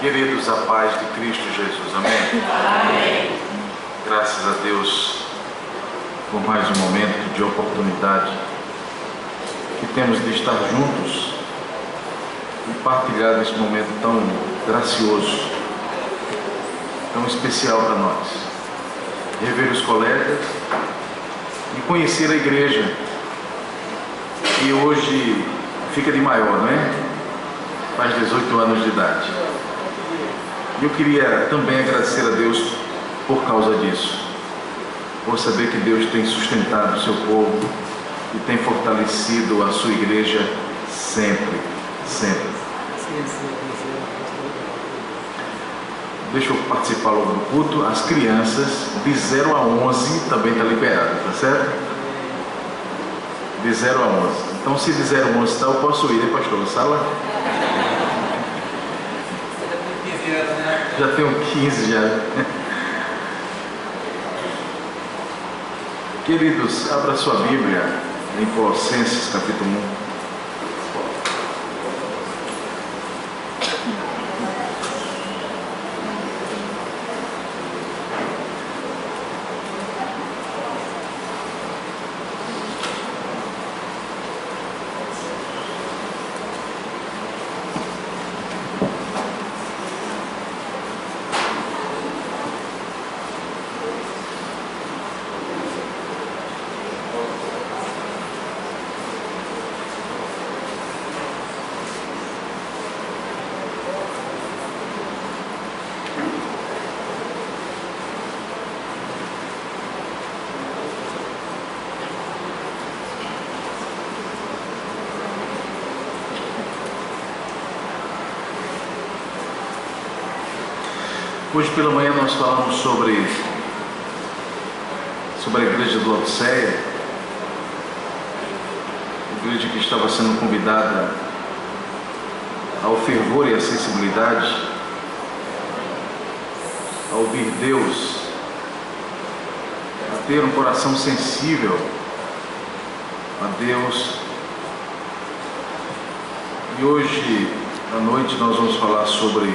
Queridos, a paz de Cristo Jesus, amém? Amém. Graças a Deus por mais um momento de oportunidade que temos de estar juntos e partilhar nesse momento tão gracioso, tão especial para nós. Rever os colegas e conhecer a igreja, que hoje fica de maior, não é? Faz 18 anos de idade. E eu queria também agradecer a Deus por causa disso, por saber que Deus tem sustentado o seu povo e tem fortalecido a sua igreja sempre, sempre. Deixa eu participar logo do culto. As crianças de 0 a 11 também está liberado, tá certo? De 0 a 11. Então, se de 0 a 11 está, eu posso ir, né, pastor? Sala? Já tenho 15 já. Queridos, abra sua Bíblia em Colossenses capítulo 1. Hoje pela manhã nós falamos sobre a igreja de Laodiceia, a igreja que estava sendo convidada ao fervor e à sensibilidade, a ouvir Deus, a ter um coração sensível a Deus. E hoje à noite nós vamos falar sobre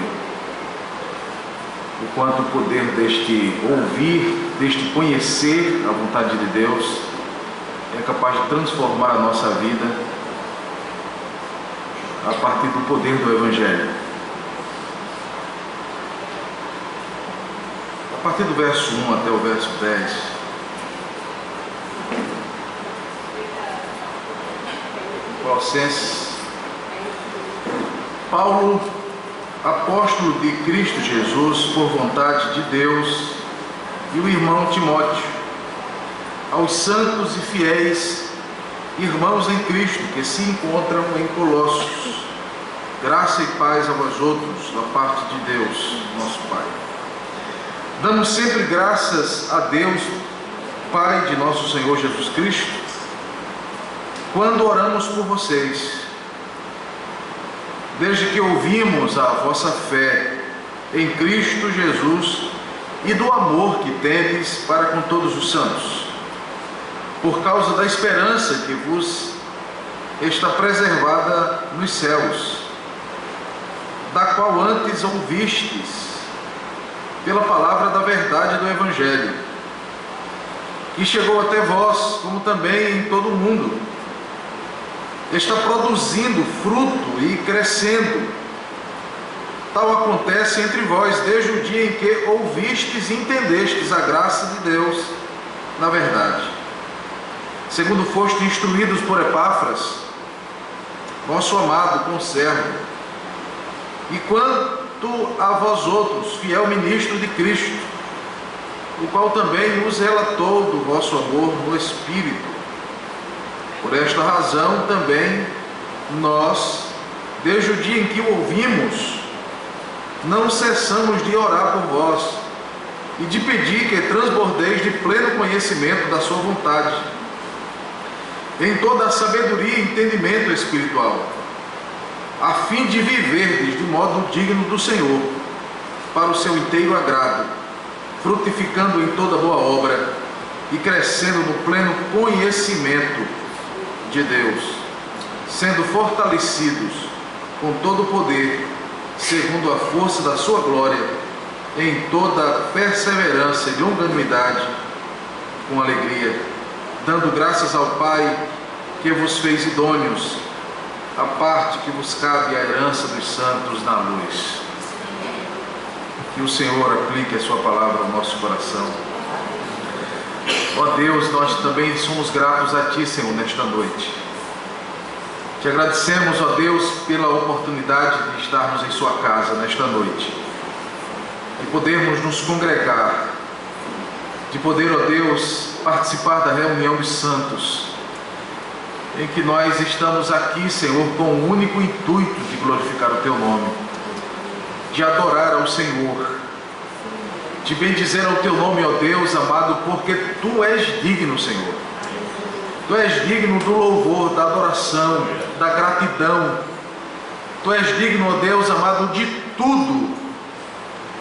o quanto o poder deste ouvir, deste conhecer a vontade de Deus é capaz de transformar a nossa vida a partir do poder do Evangelho. A partir do verso 1 até o verso 10, Colossenses, Paulo, apóstolo de Cristo Jesus, por vontade de Deus, e o irmão Timóteo, aos santos e fiéis irmãos em Cristo que se encontram em Colossos, graça e paz a vós outros, da parte de Deus, nosso Pai. Damos sempre graças a Deus, Pai de nosso Senhor Jesus Cristo, quando oramos por vocês, desde que ouvimos a vossa fé em Cristo Jesus e do amor que tendes para com todos os santos, por causa da esperança que vos está preservada nos céus, da qual antes ouvistes pela palavra da verdade do Evangelho, que chegou até vós, como também em todo o mundo, está produzindo fruto e crescendo. Tal acontece entre vós desde o dia em que ouvistes e entendestes a graça de Deus na verdade, segundo foste instruídos por Epáfras, vosso amado conservo, e quanto a vós outros, fiel ministro de Cristo, o qual também nos relatou do vosso amor no Espírito. Por esta razão também nós, desde o dia em que o ouvimos, não cessamos de orar por vós e de pedir que transbordeis de pleno conhecimento da sua vontade, em toda a sabedoria e entendimento espiritual, a fim de viverdes de modo digno do Senhor, para o seu inteiro agrado, frutificando em toda boa obra e crescendo no pleno conhecimento de Deus, sendo fortalecidos com todo o poder, segundo a força da sua glória, em toda perseverança e longanimidade, com alegria, dando graças ao Pai, que vos fez idôneos, a parte que vos cabe a herança dos santos na luz. Que o Senhor aplique a sua palavra ao nosso coração. Ó Deus, nós também somos gratos a Ti, Senhor, nesta noite. Te agradecemos, ó Deus, pela oportunidade de estarmos em Sua casa nesta noite, de podermos nos congregar, de poder, ó Deus, participar da reunião dos santos, em que nós estamos aqui, Senhor, com o único intuito de glorificar o Teu nome, de adorar ao Senhor, de bendizer ao Teu nome, ó Deus amado, porque Tu és digno, Senhor. Tu és digno do louvor, da adoração, da gratidão. Tu és digno, ó Deus amado, de tudo,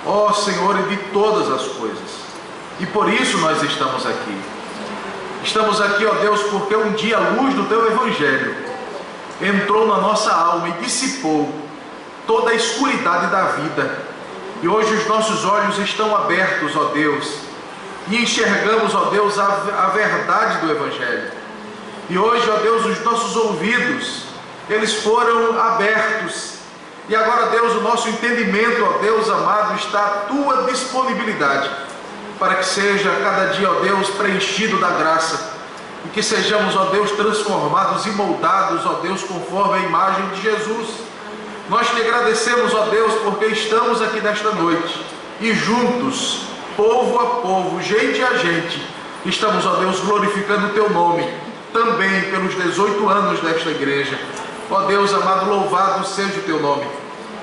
ó Senhor, e de todas as coisas. E por isso nós estamos aqui. Estamos aqui, ó Deus, porque um dia a luz do Teu Evangelho entrou na nossa alma e dissipou toda a escuridade da vida. E hoje os nossos olhos estão abertos, ó Deus, e enxergamos, ó Deus, a verdade do Evangelho. E hoje, ó Deus, os nossos ouvidos, eles foram abertos. E agora, Deus, o nosso entendimento, ó Deus amado, está à Tua disponibilidade, para que seja cada dia, ó Deus, preenchido da graça, e que sejamos, ó Deus, transformados e moldados, ó Deus, conforme a imagem de Jesus. Nós te agradecemos, ó Deus, porque estamos aqui nesta noite, e juntos, povo a povo, gente a gente, estamos, ó Deus, glorificando o Teu nome, também pelos 18 anos desta igreja. Ó Deus amado, louvado seja o Teu nome.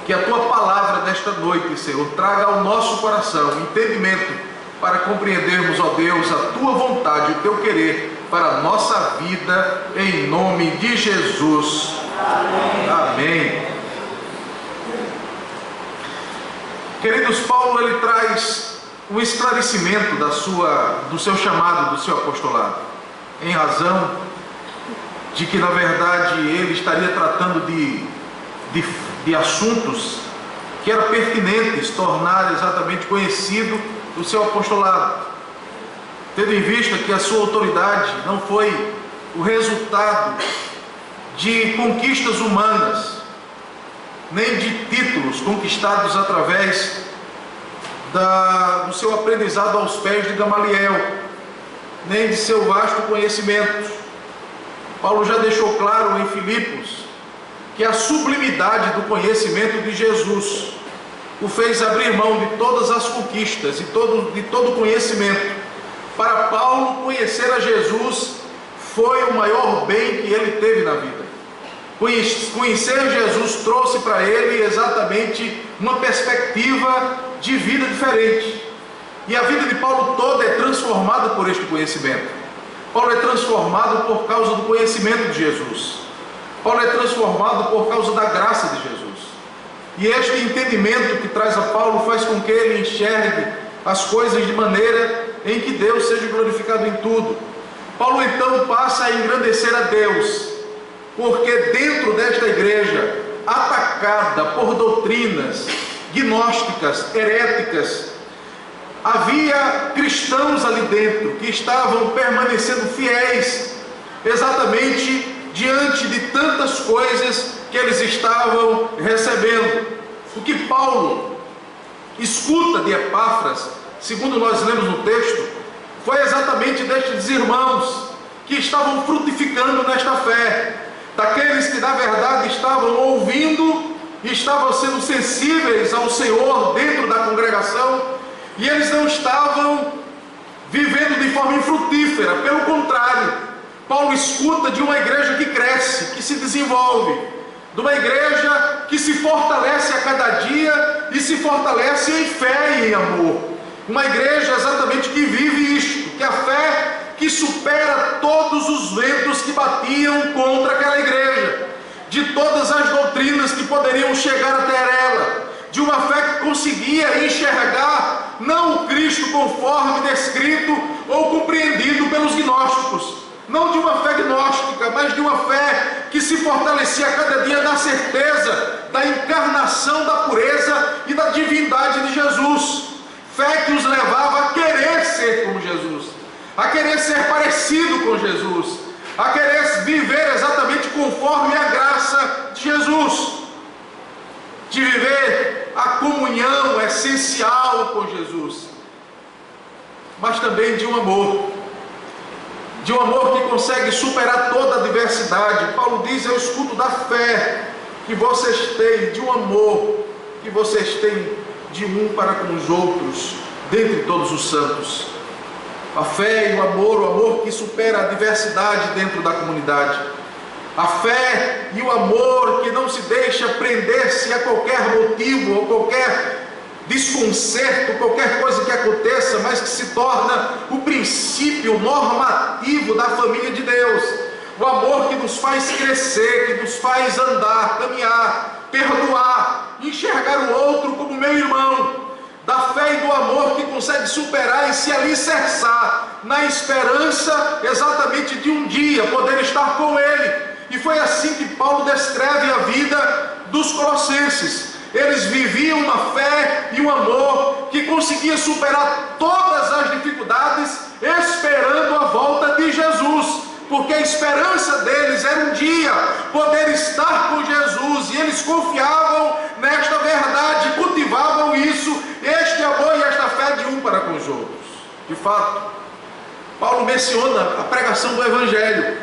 Que a Tua palavra desta noite, Senhor, traga ao nosso coração entendimento para compreendermos, ó Deus, a Tua vontade, o Teu querer para a nossa vida, em nome de Jesus. Amém. Amém. Queridos, Paulo, ele traz um esclarecimento do seu chamado, do seu apostolado, em razão de que, na verdade, ele estaria tratando de assuntos que eram pertinentes tornar exatamente conhecido o seu apostolado, tendo em vista que a sua autoridade não foi o resultado de conquistas humanas, nem de títulos conquistados através do seu aprendizado aos pés de Gamaliel, nem de seu vasto conhecimento. Paulo já deixou claro em Filipos que a sublimidade do conhecimento de Jesus o fez abrir mão de todas as conquistas e de todo conhecimento. Para Paulo, conhecer a Jesus foi o maior bem que ele teve na vida. Conhecer Jesus trouxe para ele exatamente uma perspectiva de vida diferente. E a vida de Paulo toda é transformada por este conhecimento. Paulo é transformado por causa do conhecimento de Jesus. Paulo é transformado por causa da graça de Jesus. E este entendimento que traz a Paulo faz com que ele enxergue as coisas de maneira em que Deus seja glorificado em tudo. Paulo então passa a engrandecer a Deus, porque dentro desta igreja, atacada por doutrinas gnósticas, heréticas, havia cristãos ali dentro que estavam permanecendo fiéis, exatamente diante de tantas coisas que eles estavam recebendo. O que Paulo escuta de Epáfras, segundo nós lemos no texto, foi exatamente destes irmãos que estavam frutificando nesta fé, daqueles que na verdade estavam ouvindo e estavam sendo sensíveis ao Senhor dentro da congregação, e eles não estavam vivendo de forma infrutífera. Pelo contrário, Paulo escuta de uma igreja que cresce, que se desenvolve, de uma igreja que se fortalece a cada dia e se fortalece em fé e em amor. Uma igreja exatamente que vive isto, que a fé que supera todos os ventos que batiam contra aquela igreja, de todas as doutrinas que poderiam chegar até ela, de uma fé que conseguia enxergar não o Cristo conforme descrito ou compreendido pelos gnósticos, não de uma fé gnóstica, mas de uma fé que se fortalecia a cada dia na certeza da encarnação da pureza e da divindade de Jesus. Fé que os levava a querer ser como Jesus, a querer ser parecido com Jesus, a querer viver exatamente conforme a graça de Jesus, de viver a comunhão essencial com Jesus, mas também de um amor que consegue superar toda a adversidade. Paulo diz: é o escudo da fé que vocês têm, de um amor que vocês têm de um para com os outros, dentre todos os santos. A fé e o amor que supera a adversidade dentro da comunidade. A fé e o amor que não se deixa prender-se a qualquer motivo ou qualquer desconcerto, qualquer coisa que aconteça, mas que se torna o princípio normativo da família de Deus. O amor que nos faz crescer, que nos faz andar, caminhar, perdoar, enxergar o outro como meu irmão. Da fé e do amor que consegue superar e se alicerçar na esperança exatamente de um dia poder estar com Ele. E foi assim que Paulo descreve a vida dos colossenses. Eles viviam uma fé e um amor que conseguia superar todas as dificuldades, esperando a volta de Jesus, porque a esperança deles era um dia poder estar com Jesus, e eles confiavam nesta verdade, cultivavam isso, este amor e esta fé de um para com os outros. De fato, Paulo menciona a pregação do Evangelho,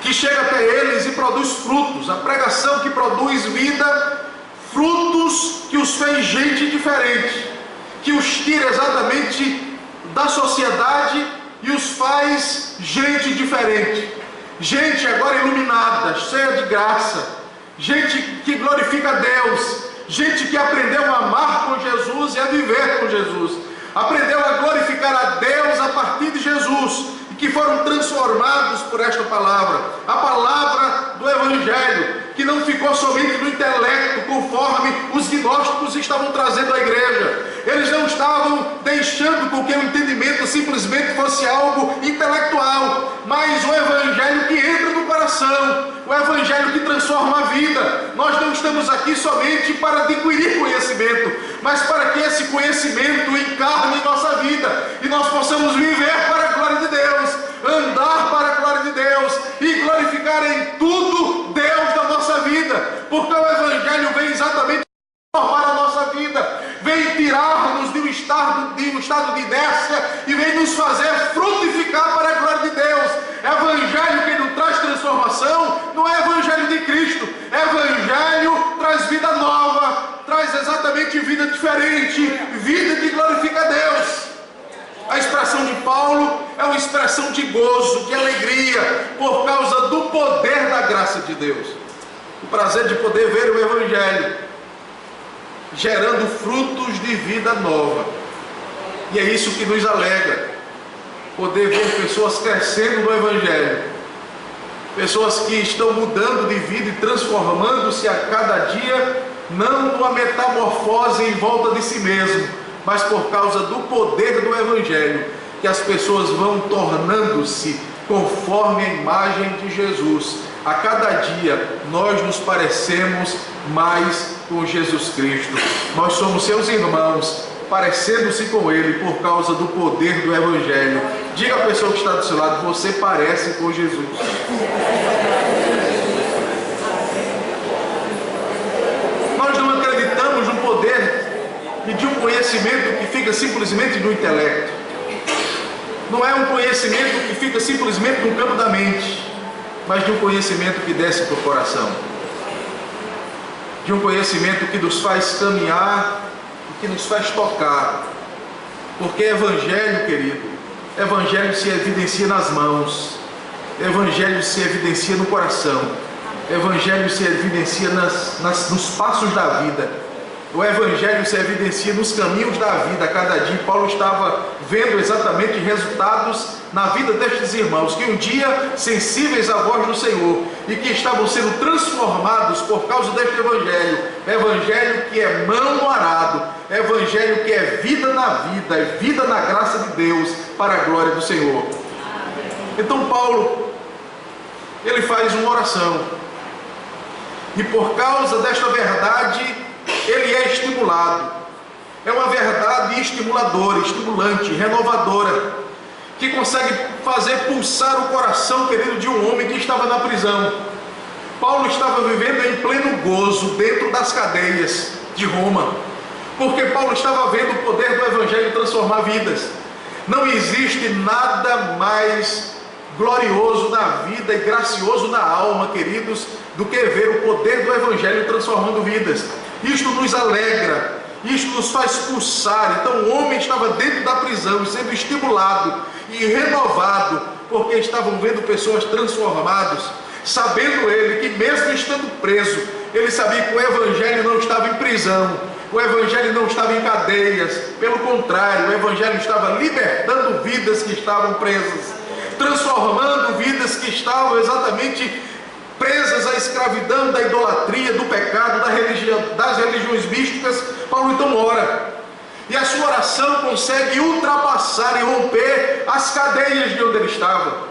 que chega até eles e produz frutos, a pregação que produz vida, frutos que os fez gente diferente, que os tira exatamente da sociedade e os faz gente diferente, gente agora iluminada, cheia de graça, gente que glorifica a Deus, gente que aprendeu a amar com Jesus e a viver com Jesus, aprendeu a glorificar a Deus a partir de Jesus, e que foram transformados por esta palavra, a palavra do Evangelho, que não ficou somente no intelecto, conforme os gnósticos estavam trazendo à igreja. Eles não estavam deixando com que o entendimento simplesmente fosse algo intelectual, mas o Evangelho que entra no coração, o Evangelho que transforma a vida. Nós não estamos aqui somente para adquirir conhecimento, mas para que esse conhecimento encarne em nossa vida, e nós possamos viver para a glória de Deus, andar para a glória de Deus, e glorificar em tudo Deus da nossa vida, porque o Evangelho vem exatamente transformar a nossa vida, vem tirar-nos de um estado de inércia e vem nos fazer frutificar para a glória de Deus. Evangelho que não traz transformação não é Evangelho de Cristo. Evangelho traz vida nova, traz exatamente vida diferente, vida que glorifica a Deus. A expressão de Paulo é uma expressão de gozo, de alegria, por causa do poder da graça de Deus. O prazer de poder ver o Evangelho gerando frutos de vida nova. E é isso que nos alegra, poder ver pessoas crescendo no Evangelho, pessoas que estão mudando de vida e transformando-se a cada dia, não numa metamorfose em volta de si mesmo, mas por causa do poder do Evangelho, que as pessoas vão tornando-se conforme a imagem de Jesus. A cada dia nós nos parecemos mais com Jesus Cristo. Nós somos seus irmãos, parecendo-se com Ele por causa do poder do Evangelho. Diga à pessoa que está do seu lado: você parece com Jesus. Nós não acreditamos no poder e de um conhecimento que fica simplesmente no intelecto. Não é um conhecimento que fica simplesmente no campo da mente, mas de um conhecimento que desce para o coração, de um conhecimento que nos faz caminhar e que nos faz tocar, porque Evangelho, querido, Evangelho se evidencia nas mãos, Evangelho se evidencia no coração, Evangelho se evidencia nos passos da vida. O Evangelho se evidencia nos caminhos da vida a cada dia. Paulo estava vendo exatamente resultados na vida destes irmãos, que um dia, sensíveis à voz do Senhor, e que estavam sendo transformados por causa deste Evangelho. Evangelho que é mão no arado, Evangelho que é vida na vida, é vida na graça de Deus, para a glória do Senhor. Então Paulo, ele faz uma oração, E por causa desta verdade, ele é estimulado. É uma verdade estimuladora, estimulante, renovadora, que consegue fazer pulsar o coração, querido, de um homem que estava na prisão. Paulo estava vivendo em pleno gozo dentro das cadeias de Roma, porque Paulo estava vendo o poder do Evangelho transformar vidas. Não existe nada mais glorioso na vida e gracioso na alma, queridos, do que ver o poder do Evangelho transformando vidas. Isto nos alegra, isto nos faz pulsar. Então o homem estava dentro da prisão, sendo estimulado e renovado, porque estavam vendo pessoas transformadas, sabendo ele que mesmo estando preso, ele sabia que o Evangelho não estava em prisão, o Evangelho não estava em cadeias, pelo contrário, o Evangelho estava libertando vidas que estavam presas, transformando vidas que estavam exatamente presas à escravidão, da idolatria, do pecado, das religiões místicas. Paulo então ora, e a sua oração consegue ultrapassar e romper as cadeias de onde ele estava,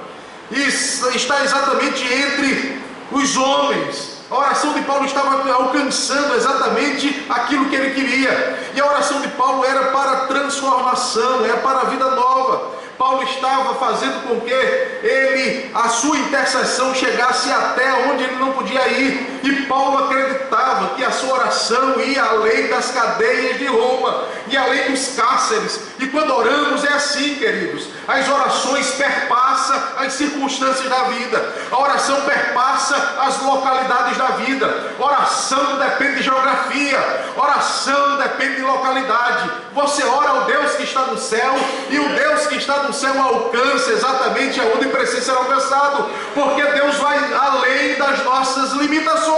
e está exatamente entre os homens. A oração de Paulo estava alcançando exatamente aquilo que ele queria, e a oração de Paulo era para transformação, era para a vida nova. Paulo estava fazendo com que a sua intercessão chegasse até onde ele não podia ir, e Paulo acreditava que a sua oração ia além das cadeias de Roma, e além dos cárceres. E quando oramos é assim, queridos, as orações perpassam as circunstâncias da vida, a oração perpassa as localidades da vida. Oração não depende de geografia, oração depende de localidade. Você ora ao Deus que está no céu, e o Deus que está no céu alcança exatamente aonde precisa ser alcançado, porque Deus vai além das nossas limitações.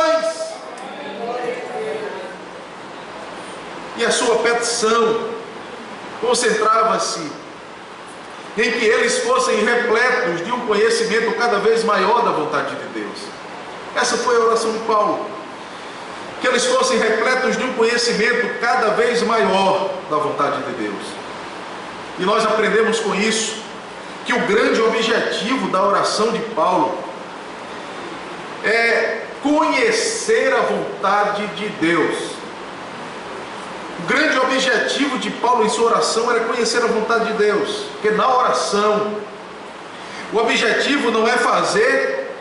E a sua petição concentrava-se em que eles fossem repletos de um conhecimento cada vez maior da vontade de Deus. Essa foi a oração de Paulo, que eles fossem repletos de um conhecimento cada vez maior da vontade de Deus. E nós aprendemos com isso que o grande objetivo da oração de Paulo é conhecer a vontade de Deus. O grande objetivo de Paulo em sua oração era conhecer a vontade de Deus, porque na oração o objetivo não é fazer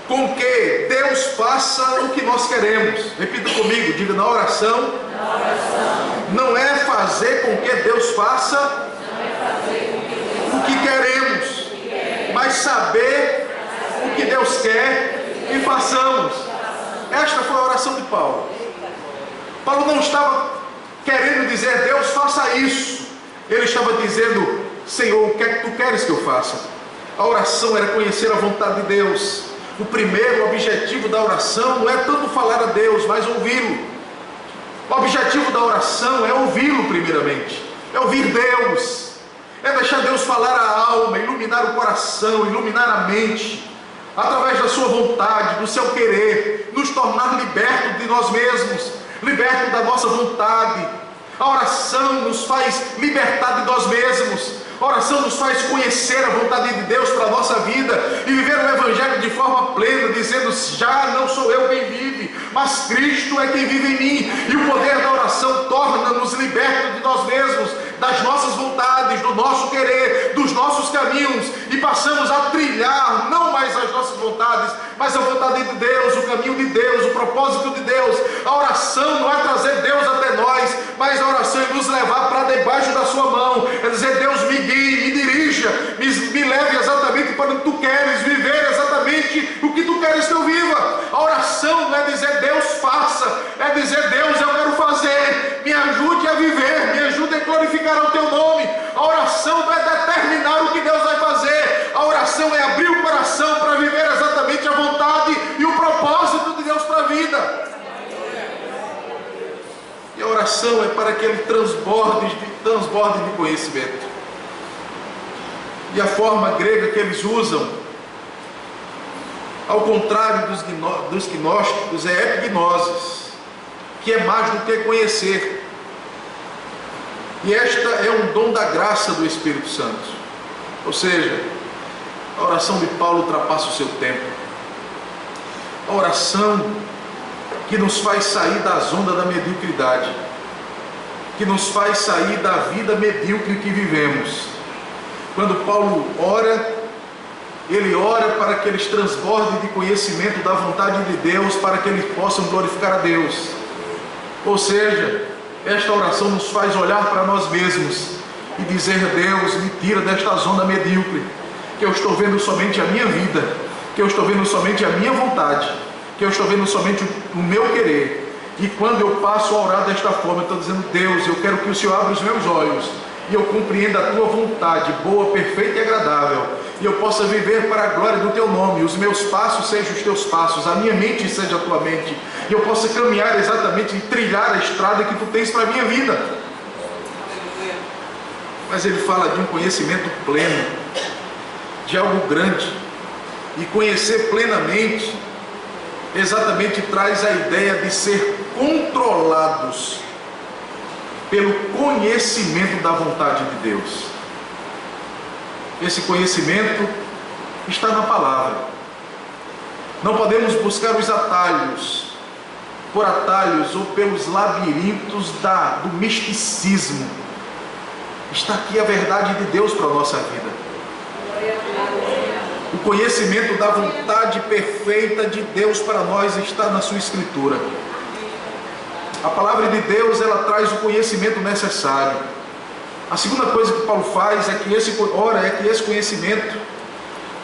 com que Deus faça o que nós queremos. Repita comigo, diga: na oração, não é fazer com que Deus faça o que queremos, mas saber o que Deus quer e façamos. Esta foi a oração de Paulo. Paulo não estava querendo dizer: Deus faça isso. Ele estava dizendo: Senhor, o que é que tu queres que eu faça? A oração era conhecer a vontade de Deus. O primeiro objetivo da oração não é tanto falar a Deus, mas ouvi-lo. O objetivo da oração é ouvi-lo primeiramente, é ouvir Deus, é deixar Deus falar a alma, iluminar o coração, iluminar a mente, através da sua vontade, do seu querer, nos tornar libertos de nós mesmos, libertos da nossa vontade. A oração nos faz libertar de nós mesmos. A oração nos faz conhecer a vontade de Deus para a nossa vida e viver o Evangelho de forma plena, dizendo: já não sou eu quem vive, mas Cristo é quem vive em mim. E o poder da oração torna-nos libertos de nós mesmos, das nossas vontades, do nosso querer, dos nossos caminhos, e passamos a trilhar não mais as nossas vontades, mas a vontade de Deus, o caminho de Deus, o propósito de Deus. A oração não é trazer Deus até nós, mas a oração é nos levar para debaixo da sua mão, é dizer: Deus, me guie, me dirija, me leve exatamente para onde tu queres, viver exatamente o que tu queres que eu viva. A oração não é dizer: Deus faça, é dizer: Deus, eu quero fazer, me ajude a viver, me ajude a glorificar o teu nome. A oração não é determinar o que Deus vai fazer, a oração é abrir o coração para viver exatamente a vontade e o propósito de Deus para a vida. E a oração é para que ele transborde de conhecimento. E a forma grega que eles usam, ao contrário dos gnósticos, é epignosis, que é mais do que conhecer. E esta é um dom da graça do Espírito Santo. Ou seja, a oração de Paulo ultrapassa o seu tempo. A oração que nos faz sair da zona da mediocridade, que nos faz sair da vida medíocre que vivemos. Quando Paulo ora, ele ora para que eles transbordem de conhecimento da vontade de Deus, para que eles possam glorificar a Deus. Ou seja, esta oração nos faz olhar para nós mesmos e dizer: Deus, me tira desta zona medíocre, que eu estou vendo somente a minha vida, que eu estou vendo somente a minha vontade, que eu estou vendo somente o meu querer. E quando eu passo a orar desta forma, eu estou dizendo: Deus, eu quero que o Senhor abra os meus olhos e eu compreenda a tua vontade boa, perfeita e agradável, e eu possa viver para a glória do teu nome, os meus passos sejam os teus passos, a minha mente seja a tua mente, e eu possa caminhar exatamente e trilhar a estrada que tu tens para a minha vida. Mas ele fala de um conhecimento pleno, de algo grande, e conhecer plenamente exatamente traz a ideia de ser controlados pelo conhecimento da vontade de Deus. Esse conhecimento está na palavra. Não podemos buscar os atalhos, por atalhos ou pelos labirintos do misticismo. Está aqui a verdade de Deus para a nossa vida. O conhecimento da vontade perfeita de Deus para nós está na sua Escritura. A palavra de Deus, ela traz o conhecimento necessário. A segunda coisa que Paulo faz é que esse conhecimento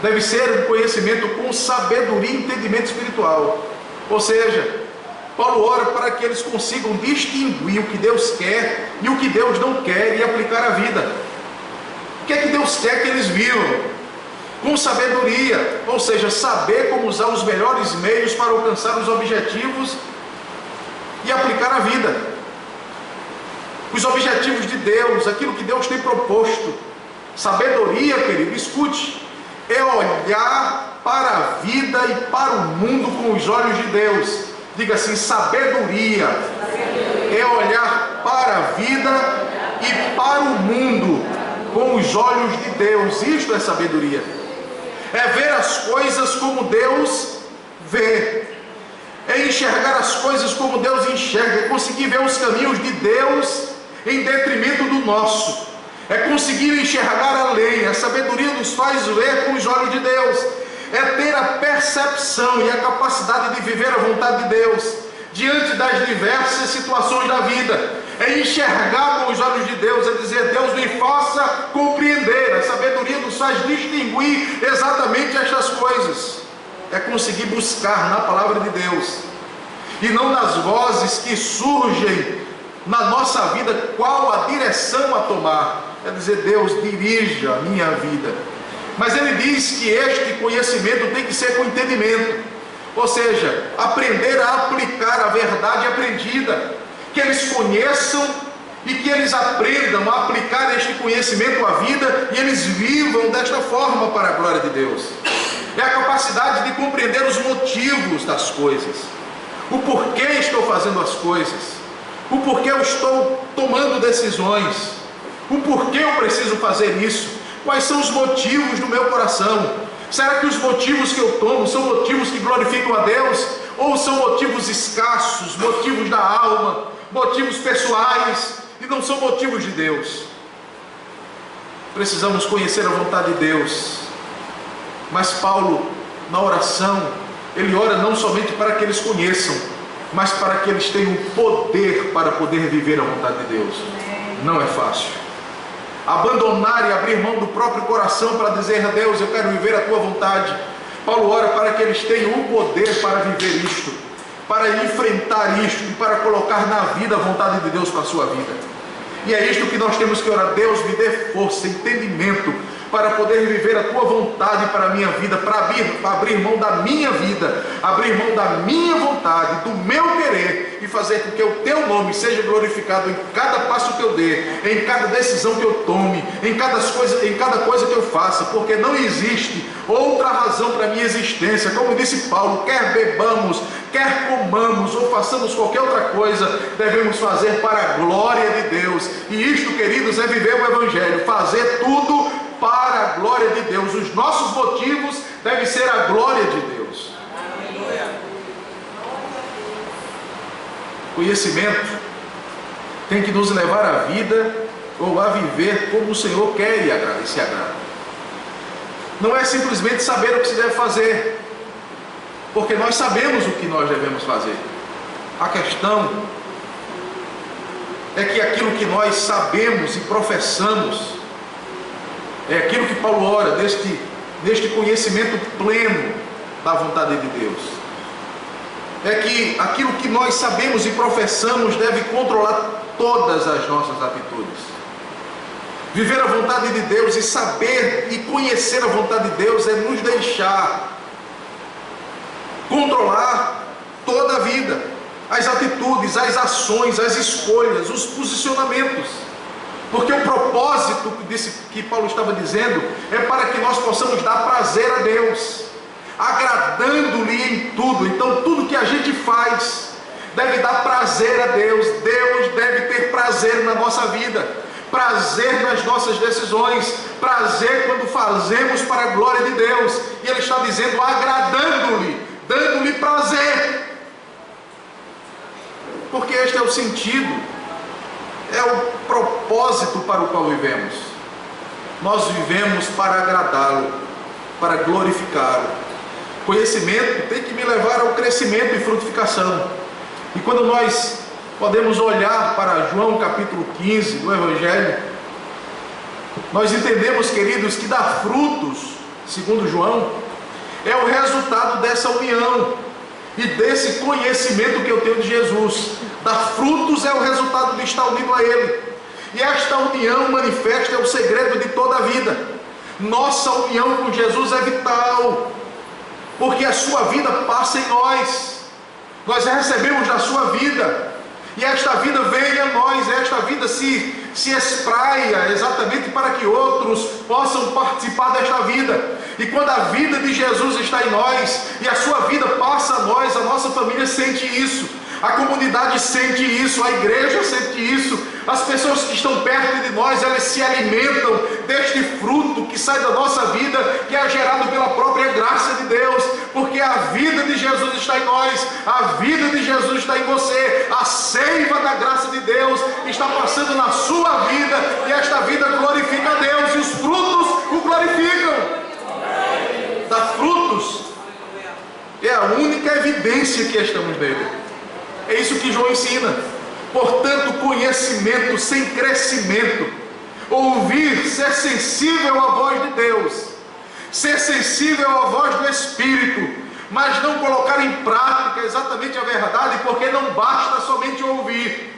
deve ser um conhecimento com sabedoria e entendimento espiritual. Ou seja, Paulo ora para que eles consigam distinguir o que Deus quer e o que Deus não quer e aplicar a vida. O que é que Deus quer que eles vivam? Com sabedoria, ou seja, saber como usar os melhores meios para alcançar os objetivos e aplicar a vida. Os objetivos de Deus, aquilo que Deus tem proposto. Sabedoria, querido, escute, é olhar para a vida e para o mundo com os olhos de Deus. Diga assim: sabedoria é olhar para a vida e para o mundo com os olhos de Deus. Isto é sabedoria. É ver as coisas como Deus vê. É enxergar as coisas como Deus enxerga. É conseguir ver os caminhos de Deus em detrimento do nosso. É conseguir enxergar além. A sabedoria nos faz ver com os olhos de Deus. É ter a percepção e a capacidade de viver a vontade de Deus diante das diversas situações da vida. É enxergar com os olhos de Deus, é dizer: Deus me faça compreender. A sabedoria nos faz distinguir exatamente estas coisas. É conseguir buscar na palavra de Deus e não nas vozes que surgem na nossa vida qual a direção a tomar. É dizer: Deus, dirija a minha vida. Mas ele diz que este conhecimento tem que ser com entendimento, ou seja, aprender a aplicar a verdade aprendida, que eles conheçam e que eles aprendam a aplicar este conhecimento à vida e eles vivam desta forma para a glória de Deus. É a capacidade de compreender os motivos das coisas, o porquê estou fazendo as coisas, o porquê eu estou tomando decisões, o porquê eu preciso fazer isso. Quais são os motivos do meu coração? Será que os motivos que eu tomo são motivos que glorificam a Deus? Ou são motivos escassos, motivos da alma, motivos pessoais, e não são motivos de Deus? Precisamos conhecer a vontade de Deus. Mas Paulo, na oração, ele ora não somente para que eles conheçam, mas para que eles tenham poder para poder viver a vontade de Deus. Não é fácil. Abandonar e abrir mão do próprio coração para dizer: a Deus, eu quero viver a tua vontade. Paulo ora para que eles tenham o poder para viver isto, para enfrentar isto e para colocar na vida a vontade de Deus para a sua vida. E é isto que nós temos que orar: Deus, me dê força, entendimento para poder viver a tua vontade para a minha vida, para abrir mão da minha vida, abrir mão da minha vontade, do meu querer, e fazer com que o teu nome seja glorificado em cada passo que eu dê, em cada decisão que eu tome, em cada coisa que eu faça, porque não existe outra razão para a minha existência. Como disse Paulo, quer bebamos, quer comamos ou façamos qualquer outra coisa, devemos fazer para a glória de Deus. E isto, queridos, é viver o Evangelho, fazer tudo para a glória de Deus. Os nossos motivos devem ser a glória de Deus. Conhecimento tem que nos levar à vida ou a viver como o Senhor quer e se agrada. Não é simplesmente saber o que se deve fazer, porque nós sabemos o que nós devemos fazer. A questão é que aquilo que nós sabemos e professamos é aquilo que Paulo ora, deste conhecimento pleno da vontade de Deus. É que aquilo que nós sabemos e professamos deve controlar todas as nossas atitudes. Viver a vontade de Deus e saber e conhecer a vontade de Deus é nos deixar controlar toda a vida, as atitudes, as ações, as escolhas, os posicionamentos. Porque o propósito que Paulo estava dizendo é para que nós possamos dar prazer a Deus, agradando-lhe em tudo. Então tudo que a gente faz deve dar prazer a Deus. Deus deve ter prazer na nossa vida, prazer nas nossas decisões, prazer quando fazemos para a glória de Deus. E ele está dizendo agradando-lhe, dando-lhe prazer, porque este é o sentido, é o propósito para o qual vivemos. Nós vivemos para agradá-lo, para glorificá-lo. Conhecimento tem que me levar ao crescimento e frutificação. E quando nós podemos olhar para João capítulo 15 do Evangelho, nós entendemos, queridos, que dar frutos, segundo João, é o resultado dessa união e desse conhecimento que eu tenho de Jesus. Dar frutos é o resultado de estar unido a Ele. E esta união manifesta é o segredo de toda a vida. Nossa união com Jesus é vital, porque a sua vida passa em nós. Nós recebemos da sua vida, e esta vida vem a nós, esta vida se espraia exatamente para que outros possam participar desta vida. E quando a vida de Jesus está em nós, e a sua vida passa a nós, a nossa família sente isso, a comunidade sente isso, a igreja sente isso, as pessoas que estão perto de nós, elas se alimentam deste fruto que sai da nossa vida, que é gerado pela própria graça de Deus, porque a vida de Jesus está em nós, a vida de Jesus está em você, a seiva da graça de Deus está passando na sua vida, e esta vida glorifica a Deus, e os frutos o glorificam. Dar frutos é a única evidência que estamos nele. É isso que João ensina. Portanto, conhecimento sem crescimento, ouvir, ser sensível à voz de Deus, ser sensível à voz do Espírito, mas não colocar em prática exatamente a verdade, porque não basta somente ouvir,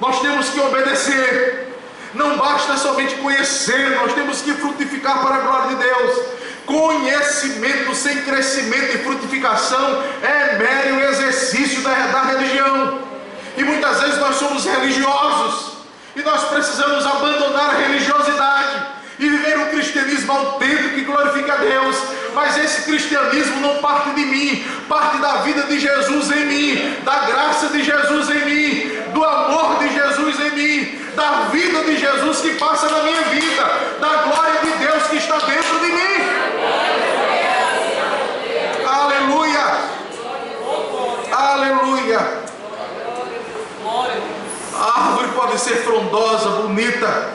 nós temos que obedecer. Não basta somente conhecer, nós temos que frutificar para a glória de Deus. Conhecimento sem crescimento e frutificação é mero exercício da religião. E muitas vezes nós somos religiosos, e nós precisamos abandonar a religiosidade e viver um cristianismo autêntico que glorifica a Deus. Mas esse cristianismo não parte de mim, parte da vida de Jesus em mim, da graça de Jesus em mim, do amor de Jesus em mim, da vida de Jesus que passa na minha vida, da glória de Deus que está dentro de mim. Aleluia! Aleluia! A árvore pode ser frondosa, bonita,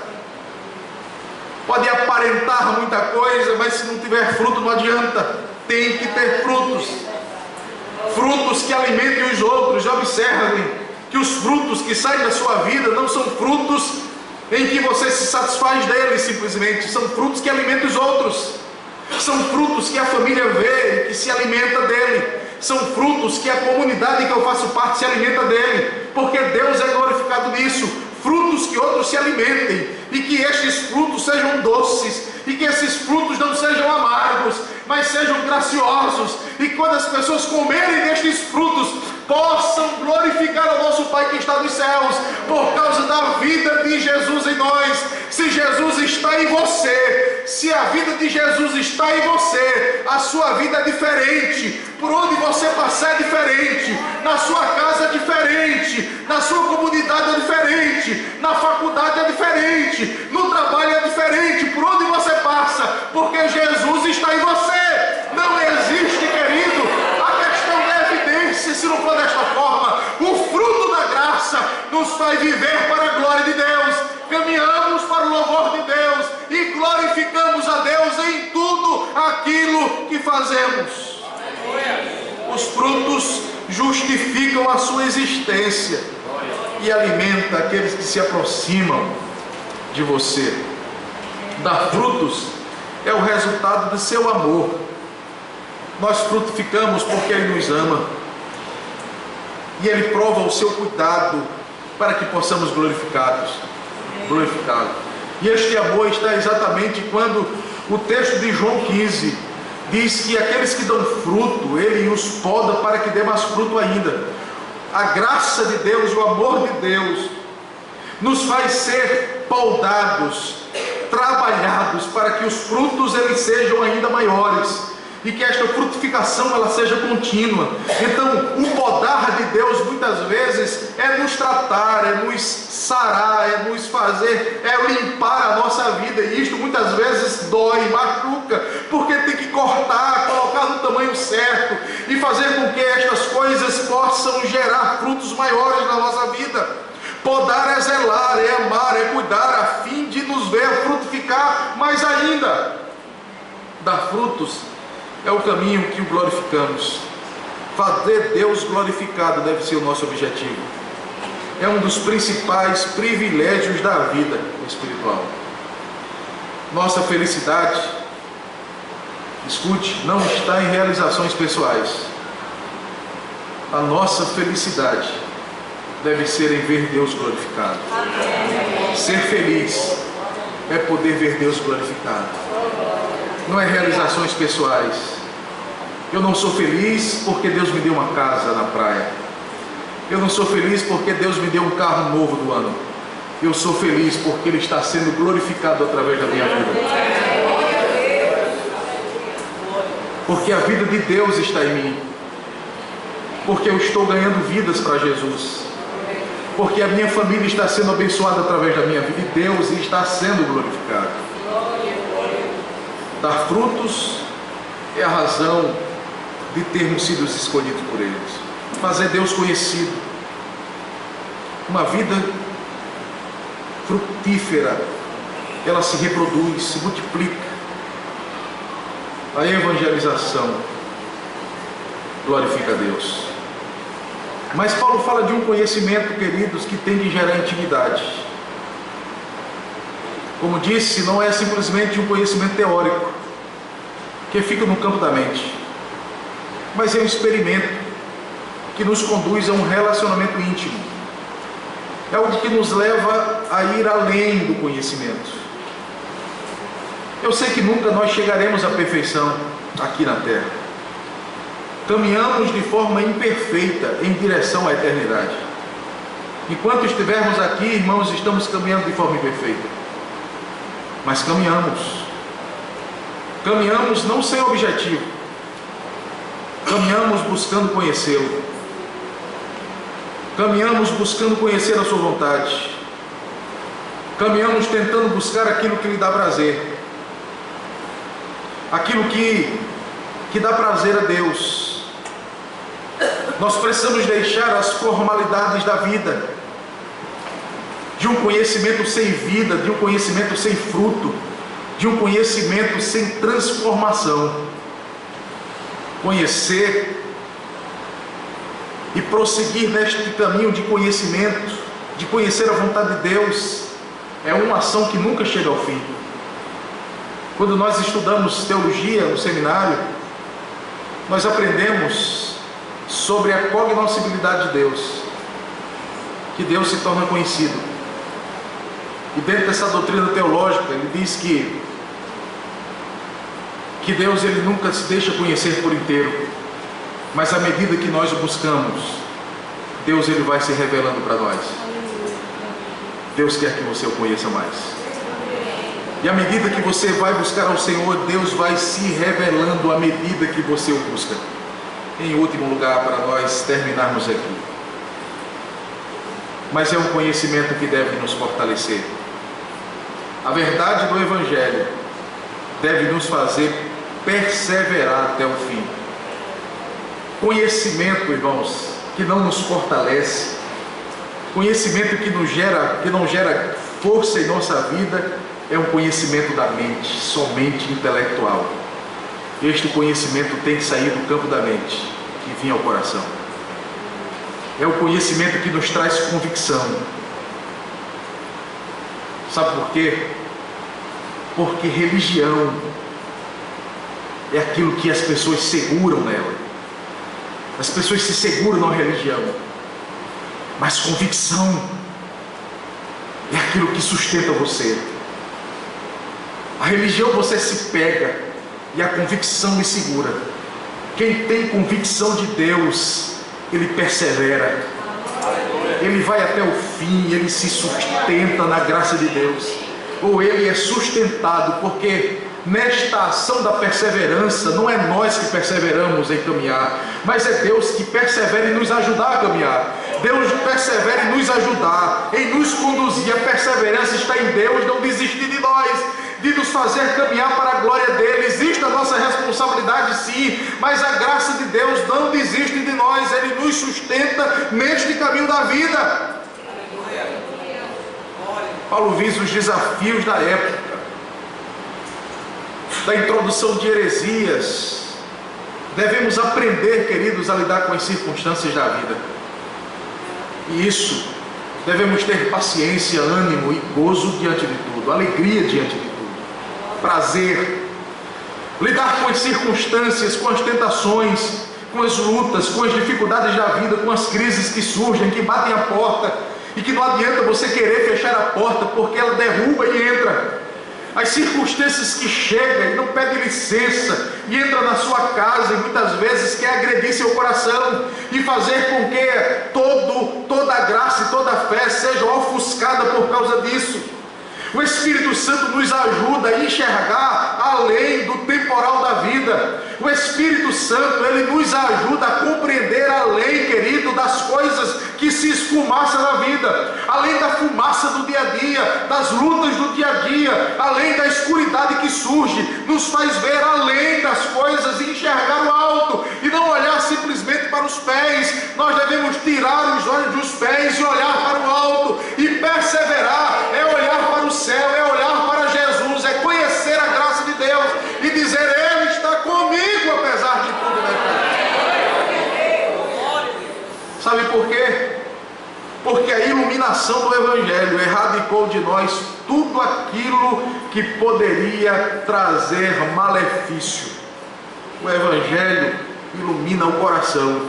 pode aparentar muita coisa, mas se não tiver fruto não adianta. Tem que ter frutos, frutos que alimentem os outros. Observem que os frutos que saem da sua vida não são frutos em que você se satisfaz deles simplesmente, são frutos que alimentam os outros, são frutos que a família vê e que se alimenta dele, são frutos que a comunidade que eu faço parte se alimenta dele, porque Deus é glorificado nisso. Frutos que outros se alimentem, e que estes frutos sejam doces, e que esses frutos não sejam amargos, mas sejam graciosos, e quando as pessoas comerem destes frutos, possam glorificar ao nosso Pai que está nos céus, por causa da vida de Jesus em nós. Se Jesus está em você, se a vida de Jesus está em você, a sua vida é diferente, por onde você passar é diferente, na sua casa é diferente, na sua comunidade é diferente, na faculdade é diferente, no trabalho é diferente, por onde você passa, porque Jesus está em você. Não existe, querido, a questão da evidência se não for desta forma. O fruto da faz viver para a glória de Deus, caminhamos para o louvor de Deus e glorificamos a Deus em tudo aquilo que fazemos. Os frutos justificam a sua existência e alimenta aqueles que se aproximam de você. Dar frutos é o resultado de seu amor. Nós frutificamos porque Ele nos ama e Ele prova o seu cuidado para que possamos glorificá-lo. E este amor está exatamente quando o texto de João 15 diz que aqueles que dão fruto, Ele os poda para que dê mais fruto ainda. A graça de Deus, o amor de Deus nos faz ser podados, trabalhados para que os frutos eles sejam ainda maiores e que esta frutificação ela seja contínua. Então o podar de Deus muitas vezes é nos tratar, é nos sarar, é nos fazer, é limpar a nossa vida, e isto muitas vezes dói, machuca, porque tem que cortar, colocar no tamanho certo e fazer com que estas coisas possam gerar frutos maiores na nossa vida. Podar é zelar, é amar, é cuidar, a fim de nos ver frutificar mais ainda. Dar frutos é o caminho que o glorificamos. Fazer Deus glorificado deve ser o nosso objetivo. É um dos principais privilégios da vida espiritual. Nossa felicidade, escute, não está em realizações pessoais. A nossa felicidade deve ser em ver Deus glorificado. Ser feliz é poder ver Deus glorificado. Não é realizações pessoais. Eu não sou feliz porque Deus me deu uma casa na praia. Eu não sou feliz porque Deus me deu um carro novo do ano. Eu sou feliz porque Ele está sendo glorificado através da minha vida. Porque a vida de Deus está em mim. Porque eu estou ganhando vidas para Jesus. Porque a minha família está sendo abençoada através da minha vida e Deus está sendo glorificado. Dar frutos é a razão de termos sido escolhidos por eles. Fazer Deus conhecido. Uma vida frutífera, ela se reproduz, se multiplica. A evangelização glorifica a Deus. Mas Paulo fala de um conhecimento, queridos, que tem de gerar intimidade. Como disse, não é simplesmente um conhecimento teórico, que fica no campo da mente, mas é um experimento que nos conduz a um relacionamento íntimo. É algo que nos leva a ir além do conhecimento. Eu sei que nunca nós chegaremos à perfeição aqui na terra. Caminhamos de forma imperfeita em direção à eternidade. Enquanto estivermos aqui, irmãos, estamos caminhando de forma imperfeita. Mas caminhamos. Caminhamos não sem objetivo. Caminhamos buscando conhecê-lo. Caminhamos buscando conhecer a sua vontade. Caminhamos tentando buscar aquilo que lhe dá prazer. Aquilo que dá prazer a Deus. Nós precisamos deixar as formalidades da vida, de um conhecimento sem vida, de um conhecimento sem fruto, de um conhecimento sem transformação. Conhecer e prosseguir neste caminho de conhecimento, de conhecer a vontade de Deus, é uma ação que nunca chega ao fim. Quando nós estudamos teologia no seminário, nós aprendemos sobre a cognoscibilidade de Deus, que Deus se torna conhecido. E dentro dessa doutrina teológica, ele diz que Deus ele nunca se deixa conhecer por inteiro, mas à medida que nós o buscamos, Deus ele vai se revelando para nós. Deus quer que você o conheça mais. E à medida que você vai buscar ao Senhor, Deus vai se revelando à medida que você o busca. Em último lugar, para nós terminarmos aqui, mas é um conhecimento que deve nos fortalecer. A verdade do Evangelho deve nos fazer perseverar até o fim. Conhecimento, irmãos, que não nos fortalece, Conhecimento que não gera força em nossa vida é um conhecimento da mente, somente intelectual. Este conhecimento tem que sair do campo da mente e vir ao coração. É o conhecimento que nos traz convicção. Sabe por quê? Porque religião é aquilo que as pessoas seguram nela. As pessoas se seguram na religião. Mas convicção é aquilo que sustenta você. A religião você se pega e a convicção lhe segura. Quem tem convicção de Deus, ele persevera. Ele vai até o fim, ele se sustenta na graça de Deus. Ou ele é sustentado, porque nesta ação da perseverança, não é nós que perseveramos em caminhar, mas é Deus que persevera em nos ajudar a caminhar. Deus persevera em nos ajudar, em nos conduzir. A perseverança está em Deus, não desistir de nós, de nos fazer caminhar para a glória dele. Existe a nossa responsabilidade, sim, mas a graça de Deus não desiste de nós. Ele nos sustenta neste caminho da vida. Paulo visa os desafios da época, da introdução de heresias. Devemos aprender, queridos, a lidar com as circunstâncias da vida. E isso, devemos ter paciência, ânimo e gozo diante de tudo, alegria diante de tudo, prazer. Lidar com as circunstâncias, com as tentações, com as lutas, com as dificuldades da vida, com as crises que surgem, que batem a porta, e que não adianta você querer fechar a porta, porque ela derruba e entra. As circunstâncias que chegam e não pedem licença, e entra na sua casa e muitas vezes quer agredir seu coração e fazer com que toda a graça e toda a fé seja ofuscada por causa disso. O Espírito Santo nos ajuda a enxergar além do temporal da vida. O Espírito Santo, ele nos ajuda a compreender além, querido, das coisas que se esfumaçam na vida, além da fumaça do dia a dia, das lutas do dia a dia, além da escuridade que surge, nos faz ver além das coisas e enxergar o alto, e não olhar simplesmente para os pés. Nós devemos tirar os olhos dos pés e olhar para o alto, e perseverar é olhar para o céu, é olhar para Jesus, é conhecer a graça de Deus e dizer: Ele está comigo apesar de tudo. Sabe por quê? Porque a iluminação do Evangelho erradicou de nós tudo aquilo que poderia trazer malefício. O Evangelho ilumina o coração.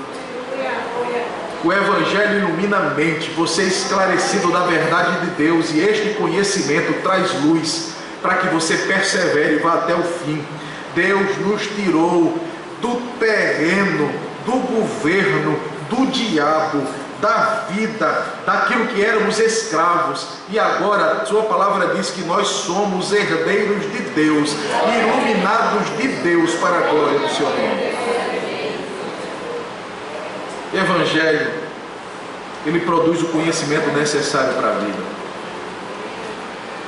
O Evangelho ilumina a mente. Você é esclarecido da verdade de Deus, e este conhecimento traz luz para que você persevere e vá até o fim. Deus nos tirou do terreno, do governo, do diabo, da vida, daquilo que éramos escravos, e agora sua palavra diz que nós somos herdeiros de Deus, iluminados de Deus para a glória do seu nome. Evangelho, ele produz o conhecimento necessário para a vida.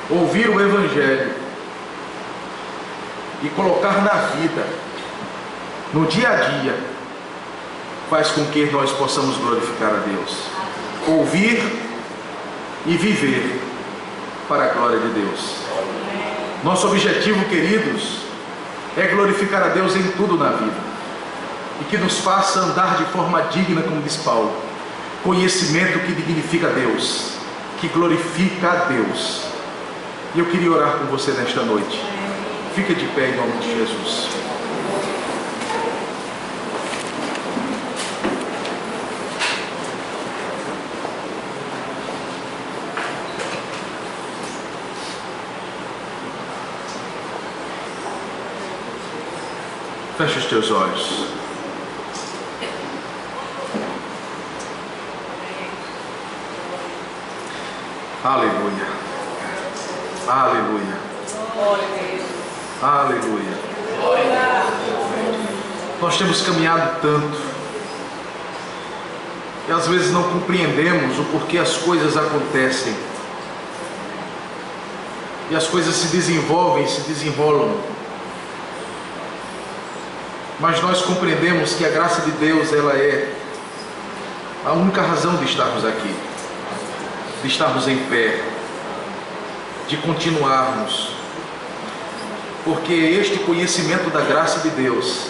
Ouvir o Evangelho e colocar na vida, no dia a dia, faz com que nós possamos glorificar a Deus. Ouvir e viver para a glória de Deus. Nosso objetivo, queridos, é glorificar a Deus em tudo na vida, e que nos faça andar de forma digna, como diz Paulo. Conhecimento que dignifica a Deus, que glorifica a Deus. E eu queria orar com você nesta noite. Fica de pé em nome de Jesus. Feche os teus olhos. Aleluia. Aleluia. Aleluia. Nós temos caminhado tanto, e às vezes não compreendemos o porquê as coisas acontecem, e as coisas se desenvolvem, se desenrolam. Mas nós compreendemos que a graça de Deus, ela é a única razão de estarmos aqui. de estarmos em pé, de continuarmos, porque é este conhecimento da graça de Deus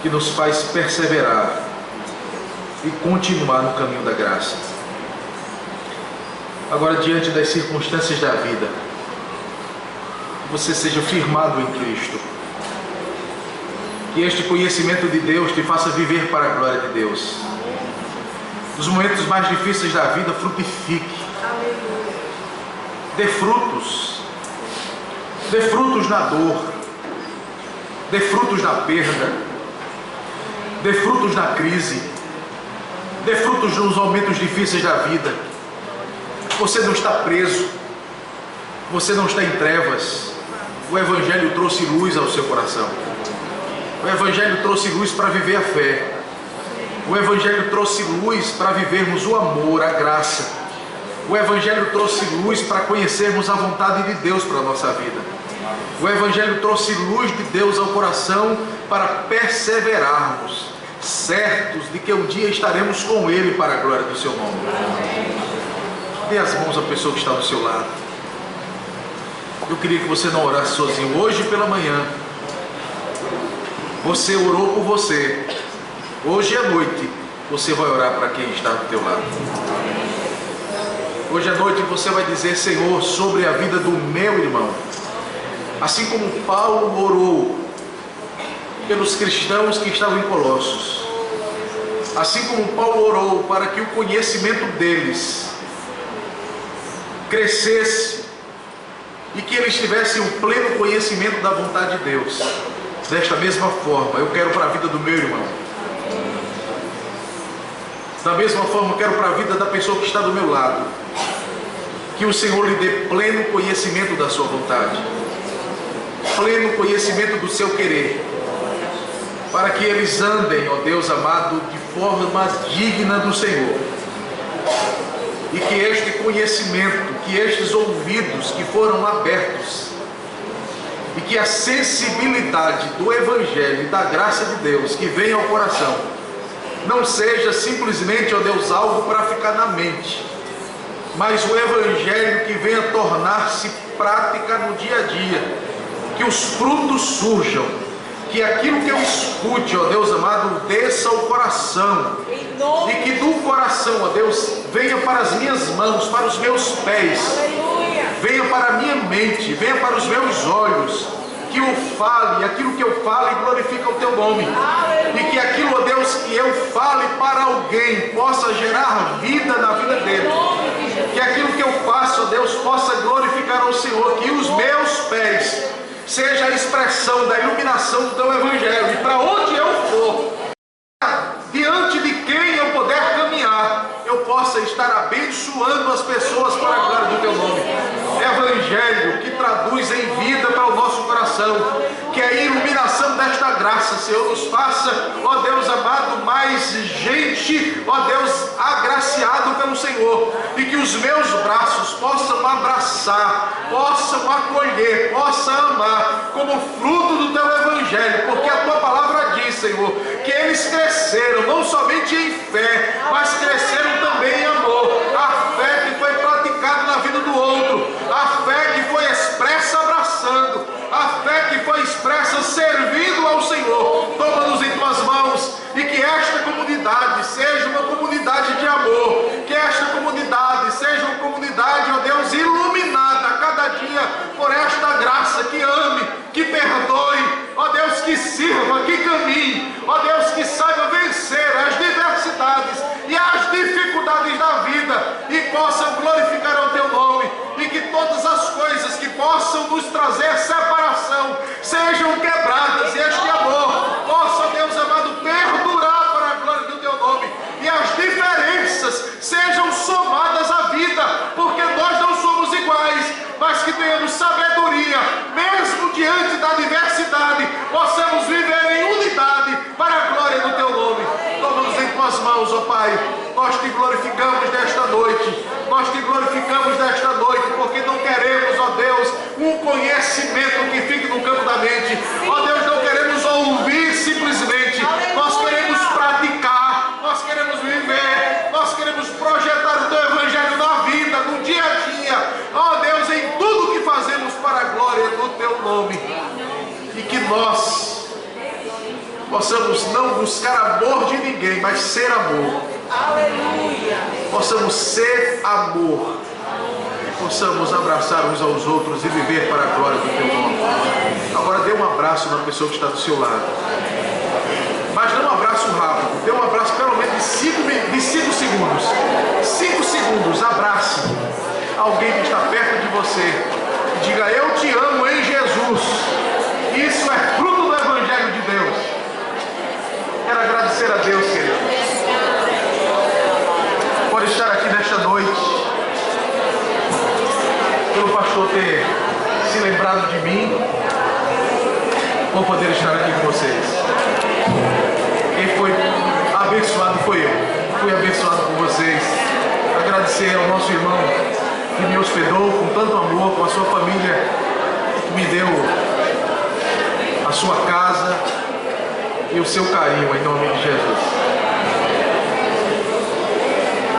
que nos faz perseverar e continuar no caminho da graça. Agora, diante das circunstâncias da vida, que você seja firmado em Cristo, que este conhecimento de Deus te faça viver para a glória de Deus. Nos momentos mais difíceis da vida, frutifique, dê frutos na dor, dê frutos na perda, dê frutos na crise, dê frutos nos momentos difíceis da vida. Você não está preso, você não está em trevas. O Evangelho trouxe luz ao seu coração. O Evangelho trouxe luz para viver a fé. O Evangelho trouxe luz para vivermos o amor, a graça. O Evangelho trouxe luz para conhecermos a vontade de Deus para a nossa vida. O Evangelho trouxe luz de Deus ao coração para perseverarmos, certos de que um dia estaremos com Ele para a glória do seu nome. Dê as mãos à pessoa que está do seu lado. Eu queria que você não orasse sozinho. Hoje pela manhã, você orou por você. Hoje à noite, você vai orar para quem está do teu lado. Hoje à noite você vai dizer: Senhor, sobre a vida do meu irmão, assim como Paulo orou pelos cristãos que estavam em Colossos, assim como Paulo orou para que o conhecimento deles crescesse e que eles tivessem o pleno conhecimento da vontade de Deus, desta mesma forma eu quero para a vida do meu irmão. Da mesma forma eu quero para a vida da pessoa que está do meu lado, que o Senhor lhe dê pleno conhecimento da sua vontade, pleno conhecimento do seu querer, para que eles andem, ó Deus amado, de forma digna do Senhor. E que este conhecimento, que estes ouvidos que foram abertos, e que a sensibilidade do Evangelho e da graça de Deus que vem ao coração, não seja simplesmente, ó Deus, algo para ficar na mente, mas o Evangelho que venha tornar-se prática no dia a dia, que os frutos surjam, que aquilo que eu escute, ó Deus amado, desça ao coração, e que do coração, ó Deus, venha para as minhas mãos, para os meus pés, venha para a minha mente, venha para os meus olhos, que eu fale, aquilo que eu fale glorifica o teu nome, e que aquilo, ó Deus, que eu fale para alguém possa gerar vida na vida dele, que aquilo que eu faço, ó Deus, possa glorificar ao Senhor, que os meus pés seja a expressão da iluminação do teu Evangelho, e para onde eu for, diante de quem eu puder caminhar, eu possa estar abençoando as pessoas para a glória do teu nome. Evangelho que traduz em vida para o nosso coração, que é a iluminação desta graça, Senhor, nos faça, ó Deus amado, mais gente, ó Deus, agraciado pelo Senhor, e que os meus braços possam abraçar, possam acolher, possam amar, como fruto do teu Evangelho, porque a tua palavra diz, Senhor, que eles cresceram, não somente em fé, mas cresceram também em amor, a fé que foi praticada na vida do outro, a fé que foi expressa abraçando, a fé que foi expressa servindo ao Senhor. Toma-nos em tuas mãos, e que esta comunidade seja uma comunidade de amor, que esta comunidade seja uma comunidade, ó Deus, iluminada a cada dia por esta graça, que ame, que perdoe, ó Deus, que sirva, que caminhe, ó Deus, que saiba vencer as diversidades e as dificuldades da vida, e possa glorificar ao teu nome, e que todas as coisas que possam nos trazer separação sejam quebradas, e este amor possa, Deus amado, perdurar para a glória do teu nome, e as diferenças sejam somadas à vida, porque nós não somos iguais, mas que tenhamos sabedoria, mesmo diante da diversidade, possamos viver em unidade para a glória do teu nome. Toma-nos em tuas mãos, ó Pai. Nós te glorificamos nesta noite, nós te glorificamos nesta noite, porque não queremos, ó Deus, um conhecimento que fique no campo da mente, ó Deus, não queremos ouvir simplesmente, nós queremos praticar, nós queremos viver, nós queremos projetar o teu Evangelho na vida. nós possamos não buscar amor de ninguém, mas ser amor. Aleluia. Possamos ser amor. E possamos abraçar uns aos outros e viver para a glória do teu nome. Agora dê um abraço na pessoa que está do seu lado. Mas não um abraço rápido. Dê um abraço pelo menos de 5 segundos. 5 segundos, abrace alguém que está perto de você. Diga: eu te amo em Jesus. Isso é fruto do Evangelho de Deus. Quero agradecer a Deus, querido, por estar aqui nesta noite, pelo pastor ter se lembrado de mim, por poder estar aqui com vocês. Quem foi abençoado foi eu. Fui abençoado por vocês. Agradecer ao nosso irmão que me hospedou com tanto amor, com a sua família, que me deu a sua casa e o seu carinho, em nome de Jesus.